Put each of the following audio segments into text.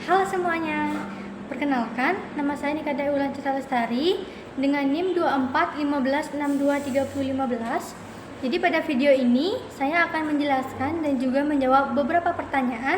Halo semuanya, perkenalkan nama saya Nika Dai Ulan Cita Lestari dengan NIM 2415623015. Jadi pada video ini saya akan menjelaskan dan juga menjawab beberapa pertanyaan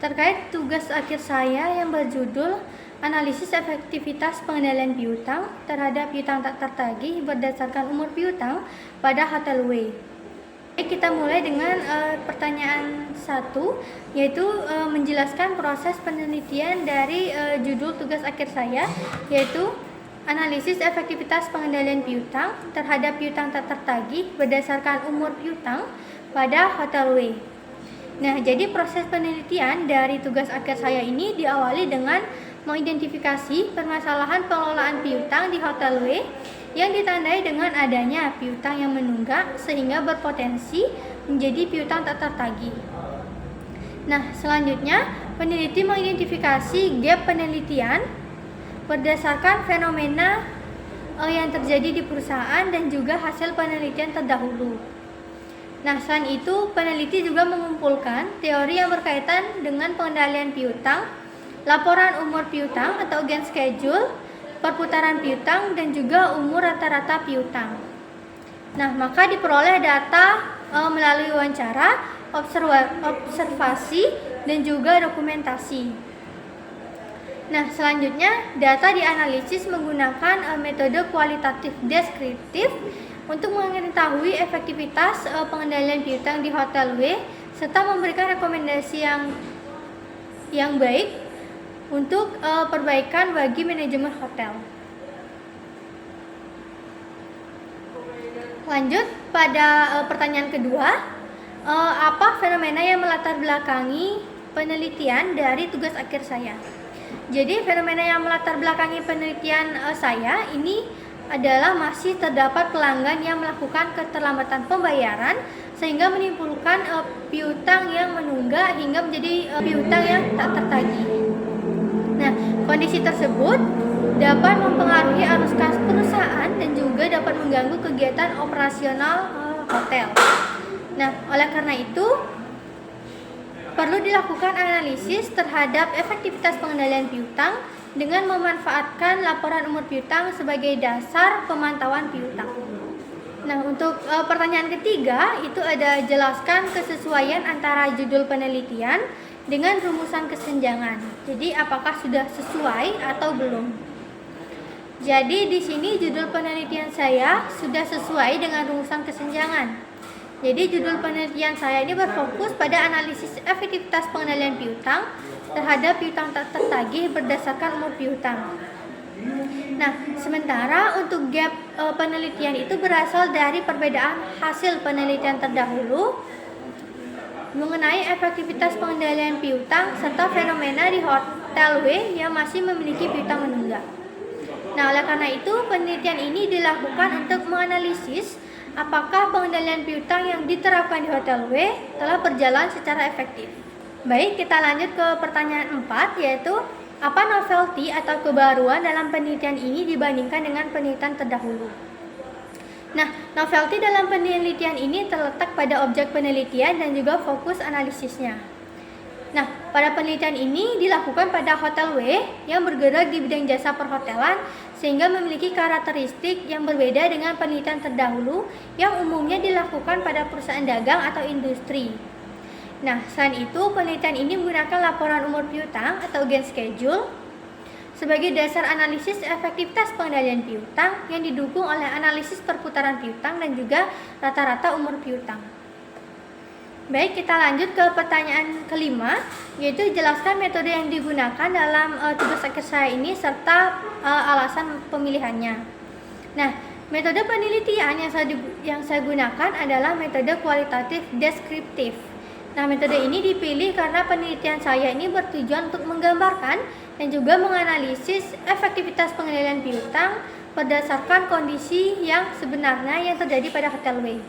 terkait tugas akhir saya yang berjudul Analisis Efektivitas Pengendalian Piutang terhadap piutang tak tertagih berdasarkan umur piutang pada Hotel W. Kita mulai dengan pertanyaan 1, yaitu menjelaskan proses penelitian dari judul tugas akhir saya, yaitu analisis efektivitas pengendalian piutang terhadap piutang tak tertagih berdasarkan umur piutang pada Hotel W. Nah, jadi proses penelitian dari tugas akhir saya ini diawali dengan mengidentifikasi permasalahan pengelolaan piutang di Hotel W yang ditandai dengan adanya piutang yang menunggak sehingga berpotensi menjadi piutang tak tertagih. Nah, selanjutnya peneliti mengidentifikasi gap penelitian berdasarkan fenomena yang terjadi di perusahaan dan juga hasil penelitian terdahulu. Nah, selain itu peneliti juga mengumpulkan teori yang berkaitan dengan pengendalian piutang, laporan umur piutang atau gain schedule, perputaran piutang, dan juga umur rata-rata piutang. Nah, maka diperoleh data melalui wawancara, observasi, dan juga dokumentasi. Nah, selanjutnya data dianalisis menggunakan metode kualitatif deskriptif untuk mengetahui efektivitas pengendalian piutang di Hotel W serta memberikan rekomendasi yang baik untuk perbaikan bagi manajemen hotel. Lanjut pada pertanyaan kedua, apa fenomena yang melatar belakangi penelitian dari tugas akhir saya? Jadi fenomena yang melatar belakangi penelitian saya ini adalah masih terdapat pelanggan yang melakukan keterlambatan pembayaran sehingga menimbulkan piutang yang menunggak hingga menjadi piutang yang tak tertagih. Nah, kondisi tersebut dapat mempengaruhi arus kas perusahaan dan juga dapat mengganggu kegiatan operasional hotel. Nah, oleh karena itu perlu dilakukan analisis terhadap efektivitas pengendalian piutang dengan memanfaatkan laporan umur piutang sebagai dasar pemantauan piutang. Nah, untuk pertanyaan ketiga itu ada jelaskan kesesuaian antara judul penelitian dengan rumusan kesenjangan. Jadi apakah sudah sesuai atau belum? Jadi di sini judul penelitian saya sudah sesuai dengan rumusan kesenjangan. Jadi judul penelitian saya ini berfokus pada analisis efektivitas pengendalian piutang terhadap piutang tak tertagih berdasarkan umur piutang. Nah, sementara untuk gap penelitian itu berasal dari perbedaan hasil penelitian terdahulu mengenai efektivitas pengendalian piutang serta fenomena di Hotel W yang masih memiliki piutang menunggak. Nah, oleh karena itu penelitian ini dilakukan untuk menganalisis apakah pengendalian piutang yang diterapkan di Hotel W telah berjalan secara efektif. Baik, kita lanjut ke pertanyaan 4, yaitu apa novelty atau kebaruan dalam penelitian ini dibandingkan dengan penelitian terdahulu. Nah, novelty dalam penelitian ini terletak pada objek penelitian dan juga fokus analisisnya. Nah, pada penelitian ini dilakukan pada Hotel W yang bergerak di bidang jasa perhotelan sehingga memiliki karakteristik yang berbeda dengan penelitian terdahulu yang umumnya dilakukan pada perusahaan dagang atau industri. Nah, selain itu penelitian ini menggunakan laporan umur piutang atau gain schedule sebagai dasar analisis efektivitas pengendalian piutang yang didukung oleh analisis perputaran piutang dan juga rata-rata umur piutang. Baik, kita lanjut ke pertanyaan kelima, yaitu jelaskan metode yang digunakan dalam tugas akhir saya ini serta alasan pemilihannya. Nah, metode penelitian yang saya gunakan adalah metode kualitatif deskriptif. Nah, metode ini dipilih karena penelitian saya ini bertujuan untuk menggambarkan dan juga menganalisis efektivitas pengendalian piutang berdasarkan kondisi yang sebenarnya yang terjadi pada Hotel W.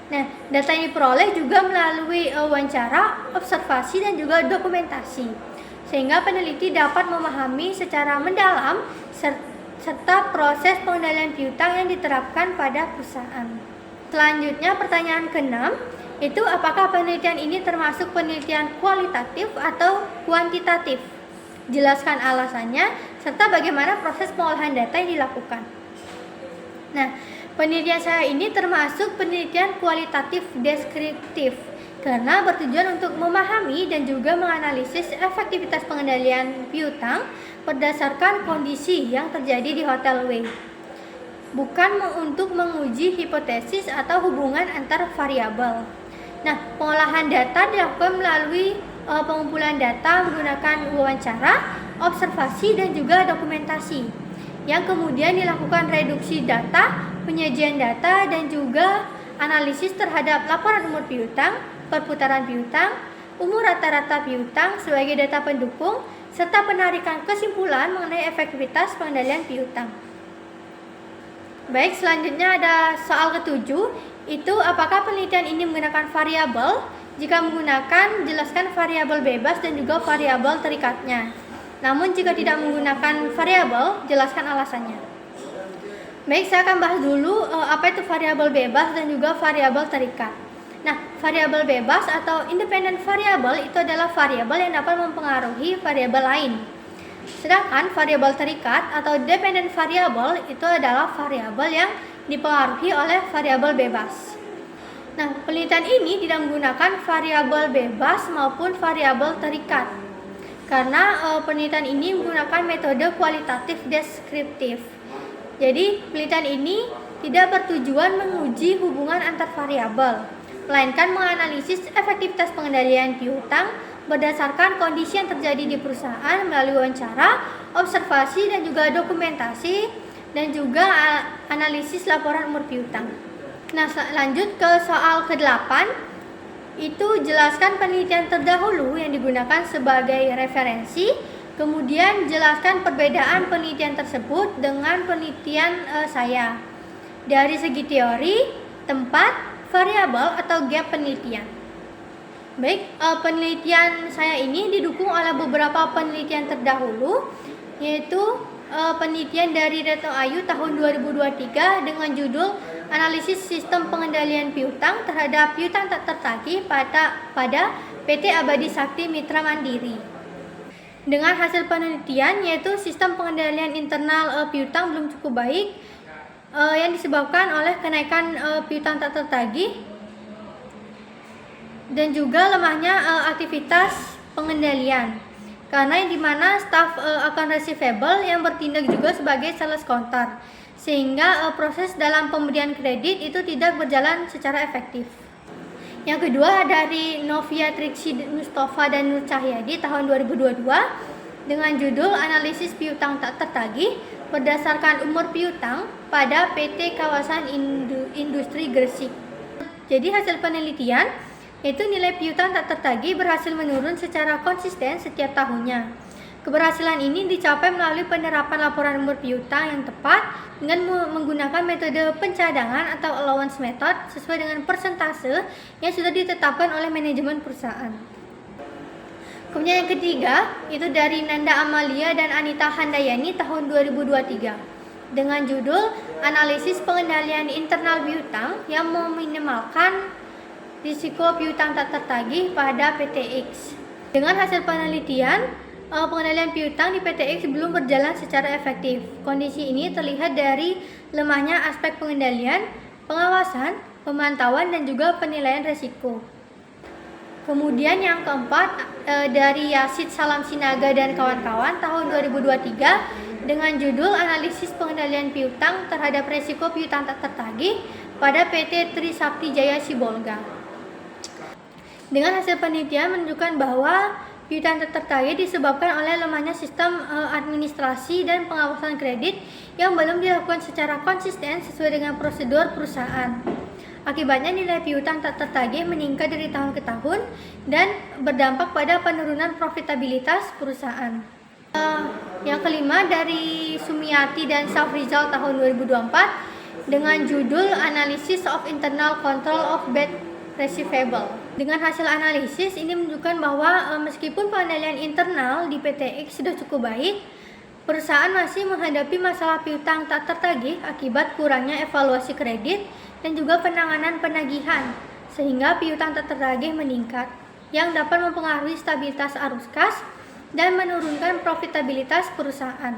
Nah, data yang diperoleh juga melalui wawancara, observasi, dan juga dokumentasi, sehingga peneliti dapat memahami secara mendalam serta proses pengendalian piutang yang diterapkan pada perusahaan. Selanjutnya, pertanyaan ke-6, itu apakah penelitian ini termasuk penelitian kualitatif atau kuantitatif? jelaskan alasannya, serta bagaimana proses pengolahan data yang dilakukan. Nah, penelitian saya ini termasuk penelitian kualitatif deskriptif karena bertujuan untuk memahami dan juga menganalisis efektivitas pengendalian piutang berdasarkan kondisi yang terjadi di Hotel W. Bukan untuk menguji hipotesis atau hubungan antar variabel. Nah, pengolahan data dilakukan melalui pengumpulan data menggunakan wawancara, observasi, dan juga dokumentasi, yang kemudian dilakukan reduksi data, penyajian data, dan juga analisis terhadap laporan umur piutang, perputaran piutang, umur rata-rata piutang sebagai data pendukung, serta penarikan kesimpulan mengenai efektivitas pengendalian piutang. Baik, selanjutnya ada soal ketujuh, itu apakah penelitian ini menggunakan variabel? Jika menggunakan, jelaskan variabel bebas dan juga variabel terikatnya. Namun jika tidak menggunakan variabel, jelaskan alasannya. Baik, saya akan bahas dulu apa itu variabel bebas dan juga variabel terikat. Nah, variabel bebas atau independent variable itu adalah variabel yang dapat mempengaruhi variabel lain. Sedangkan variabel terikat atau dependent variable itu adalah variabel yang dipengaruhi oleh variabel bebas. Nah, penelitian ini tidak menggunakan variabel bebas maupun variabel terikat. Karena penelitian ini menggunakan metode kualitatif deskriptif. Jadi, penelitian ini tidak bertujuan menguji hubungan antar variabel, melainkan menganalisis efektivitas pengendalian piutang berdasarkan kondisi yang terjadi di perusahaan melalui wawancara, observasi, dan juga dokumentasi, dan juga analisis laporan umur piutang. Nah, lanjut ke soal ke-8, itu jelaskan penelitian terdahulu yang digunakan sebagai referensi, kemudian jelaskan perbedaan penelitian tersebut dengan penelitian saya dari segi teori, tempat, variabel atau gap penelitian. Baik, penelitian saya ini didukung oleh beberapa penelitian terdahulu, yaitu penelitian dari Retno Ayu tahun 2023 dengan judul Analisis Sistem Pengendalian Piutang terhadap Piutang Tak Tertagih pada PT Abadi Sakti Mitra Mandiri. Dengan hasil penelitian yaitu sistem pengendalian internal piutang belum cukup baik, yang disebabkan oleh kenaikan piutang tak tertagih dan juga lemahnya aktivitas pengendalian, karena yang dimana staf account receivable yang bertindak juga sebagai sales counter, sehingga proses dalam pemberian kredit itu tidak berjalan secara efektif. Yang kedua dari Novia Triksi Mustafa dan Nur Cahyadi tahun 2022 dengan judul Analisis Piutang Tak Tertagih berdasarkan umur piutang pada PT Kawasan Industri Gresik. Jadi hasil penelitian yaitu nilai piutang tak tertagih berhasil menurun secara konsisten setiap tahunnya. Keberhasilan ini dicapai melalui penerapan laporan umur piutang yang tepat dengan menggunakan metode pencadangan atau allowance method sesuai dengan persentase yang sudah ditetapkan oleh manajemen perusahaan. Kemudian yang ketiga itu dari Nanda Amalia dan Anita Handayani tahun 2023 dengan judul Analisis Pengendalian Internal Piutang yang meminimalkan risiko piutang tak tertagih pada PTX. Dengan hasil penelitian, pengendalian piutang di PTX belum berjalan secara efektif. Kondisi ini terlihat dari lemahnya aspek pengendalian, pengawasan, pemantauan, dan juga penilaian risiko. Kemudian yang keempat dari Yasid Salam Sinaga dan kawan-kawan tahun 2023 dengan judul Analisis Pengendalian Piutang terhadap Risiko Piutang Tak Tertagih pada PT Trisakti Jaya Sibolga. Dengan hasil penelitian menunjukkan bahwa piutang tak tertagih disebabkan oleh lemahnya sistem administrasi dan pengawasan kredit yang belum dilakukan secara konsisten sesuai dengan prosedur perusahaan. Akibatnya nilai piutang tak tertagih meningkat dari tahun ke tahun dan berdampak pada penurunan profitabilitas perusahaan. Yang kelima dari Sumiati dan Safrizal tahun 2024 dengan judul Analysis of Internal Control of Bad Receivable. Dengan hasil analisis ini menunjukkan bahwa meskipun pengendalian internal di PTX sudah cukup baik, perusahaan masih menghadapi masalah piutang tak tertagih akibat kurangnya evaluasi kredit dan juga penanganan penagihan, sehingga piutang tak tertagih meningkat yang dapat mempengaruhi stabilitas arus kas dan menurunkan profitabilitas perusahaan.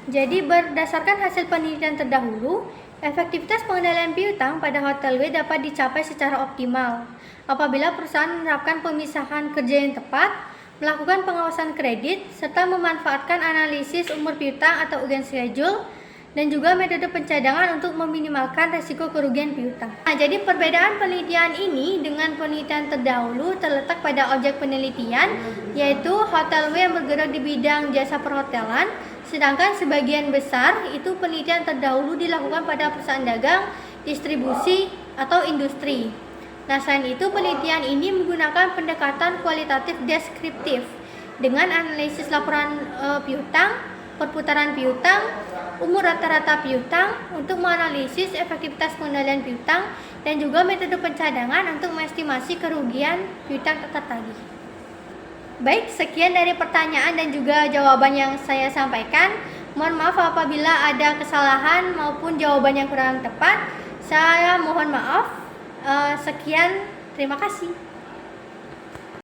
Jadi berdasarkan hasil penelitian terdahulu, efektivitas pengendalian piutang pada Hotel W dapat dicapai secara optimal apabila perusahaan menerapkan pemisahan kerja yang tepat, melakukan pengawasan kredit, serta memanfaatkan analisis umur piutang atau against schedule, dan juga metode pencadangan untuk meminimalkan risiko kerugian piutang. Nah, jadi perbedaan penelitian ini dengan penelitian terdahulu terletak pada objek penelitian, yaitu Hotel W yang bergerak di bidang jasa perhotelan, sedangkan sebagian besar itu penelitian terdahulu dilakukan pada perusahaan dagang, distribusi, atau industri. Nah, selain itu penelitian ini menggunakan pendekatan kualitatif deskriptif dengan analisis laporan piutang, perputaran piutang, umur rata-rata piutang untuk menganalisis efektivitas pengendalian piutang, dan juga metode pencadangan untuk mengestimasi kerugian piutang tak tertagih. Baik, sekian dari pertanyaan dan juga jawaban yang saya sampaikan. Mohon maaf apabila ada kesalahan maupun jawaban yang kurang tepat. Saya mohon maaf. Sekian, terima kasih.